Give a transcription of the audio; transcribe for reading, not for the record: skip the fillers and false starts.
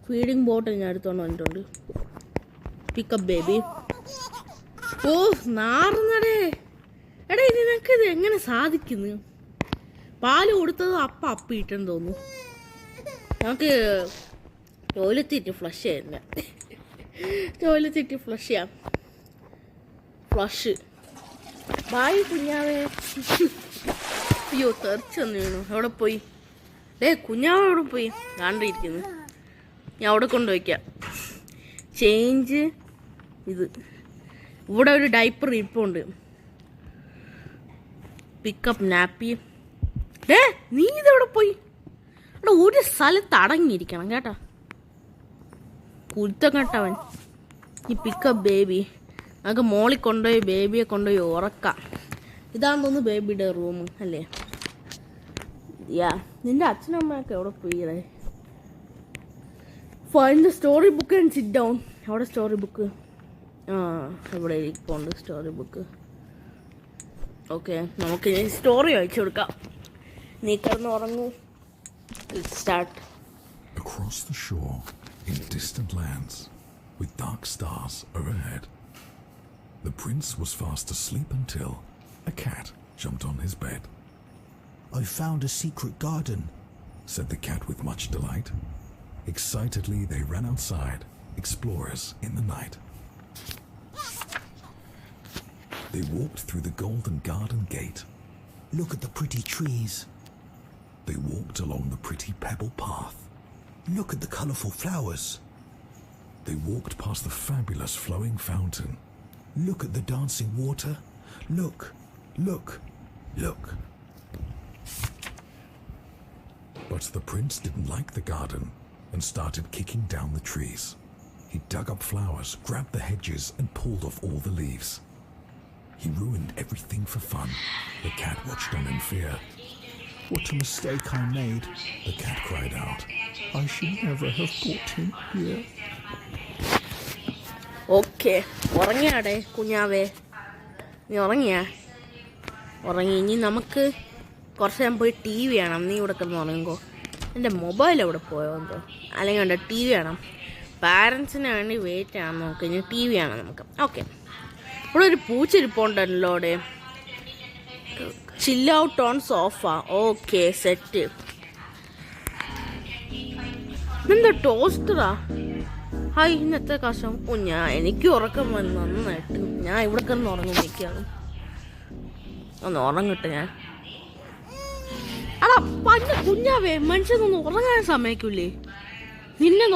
Feeding ബോട്ടിൽ ഞാൻ എടുത്തോണ്ട് വന്നിട്ടുണ്ട്. Pick up baby. ഓ നാറുന്നടേ. എടാ ഇത് നിനക്കിത് എങ്ങനെ സാധിക്കുന്നു? പാല് കൊടുത്തത് അപ്പിട്ടെന്ന് തോന്നുന്നു. നമുക്ക് ടോയ്ലറ്റിട്ട് ഫ്ലഷ് ചെയ്യുന്നില്ല. ടോയ്ലറ്റിട്ട് ഫ്ലഷ് ചെയ്യാം. ഫ്ലഷ്. ബായ് കുഞ്ഞാവേ. അയ്യോ തെറിച്ചൊന്നു വീണു. എവിടെ പോയി? കുഞ്ഞാവ എവിടെ പോയി? കാണ്ടിരിക്കുന്നു. ഞാൻ അവിടെ കൊണ്ടുവയ്ക്കാം. ചേഞ്ച് ഇത്. ഇവിടെ ഒരു ഡൈപ്പർ ഇരിപ്പുണ്ട്. Pickup nappy. നീ ഇതെവിടെ പോയി? ഇവിടെ ഒരു സ്ഥലത്ത് അടങ്ങിയിരിക്കണം കേട്ടാ. കുരുത്തം കേട്ടവൻ. ഈ പിക്കപ്പ് ബേബി. നമുക്ക് മോളിൽ കൊണ്ടുപോയി ബേബിയെ കൊണ്ടുപോയി ഉറക്കാം. ഇതാണെന്ന് തോന്നുന്നു ബേബിയുടെ റൂം അല്ലേ? നിന്റെ അച്ഛനമ്മയൊക്കെ എവിടെ പോയി? Find the story book and sit down. അവിടെ സ്റ്റോറി ബുക്ക്. ഇവിടെ ഇരിപ്പുണ്ട് സ്റ്റോറി ബുക്ക്. ഓക്കെ, നമുക്ക് സ്റ്റോറി വായിച്ചു കൊടുക്കാം. നീ കിടന്ന് ഉറങ്ങൂ. Start. Across the shore, in distant lands, with dark stars overhead, the prince was fast asleep until a cat jumped on his bed. "I found a secret garden," said the cat with much delight. Excitedly, they ran outside, explorers in the night. They walked through the golden garden gate. "Look at the pretty trees." They walked along the pretty pebble path. "Look at the colorful flowers." They walked past the fabulous flowing fountain. "Look at the dancing water. Look, look, look." But the prince didn't like the garden and started kicking down the trees. He dug up flowers, grabbed the hedges, and pulled off all the leaves. He ruined everything for fun. The cat watched on in fear. "What a mistake I made," the cat cried out. "I should never have brought him here." Okay, ഉറങ്ങിയാടേ കുഞ്ഞാവേ? നീ ഉറങ്ങിയാ? ഉറങ്ങി. ഇനി നമുക്ക് കുറച്ച് നേരം പോയി ടി വി കാണാം. നീ ഇവിടെ കിടന്ന് ഉറങ്ങുമ്പോൾ എൻ്റെ മൊബൈൽ എവിടെ പോയോ എന്തോ. അല്ലെങ്കിൽ വേണ്ട, ടി വി കാണാം. പാരൻസിന് വേണ്ടി വെയിറ്റ് ചെയ്യാൻ നോക്കാം. ഇനി ടി വി കാണാം നമുക്ക്. ഓക്കെ, ഇവിടെ ഒരു പൂച്ചിരിപ്പുണ്ടല്ലോ അവിടെ. Chill out on sofa. Okay, set. ഇതെന്താ ടോസ്റ്ററാ? ഹായ്, ഇന്നത്തെ കാശം. എനിക്ക് ഉറക്കം വന്ന് നന്നായിട്ട്. ഞാൻ ഇവിടെ കിടന്ന് ഉറങ്ങുമ്പോഴേക്കാണ്. ഒന്ന് ഉറങ്ങട്ടെ ഞാൻ. അടാ പണ്ട് കുഞ്ഞാവേ, മനുഷ്യനൊന്നും ഉറങ്ങാൻ സമ്മതിക്കൂലേ? നിന്നെ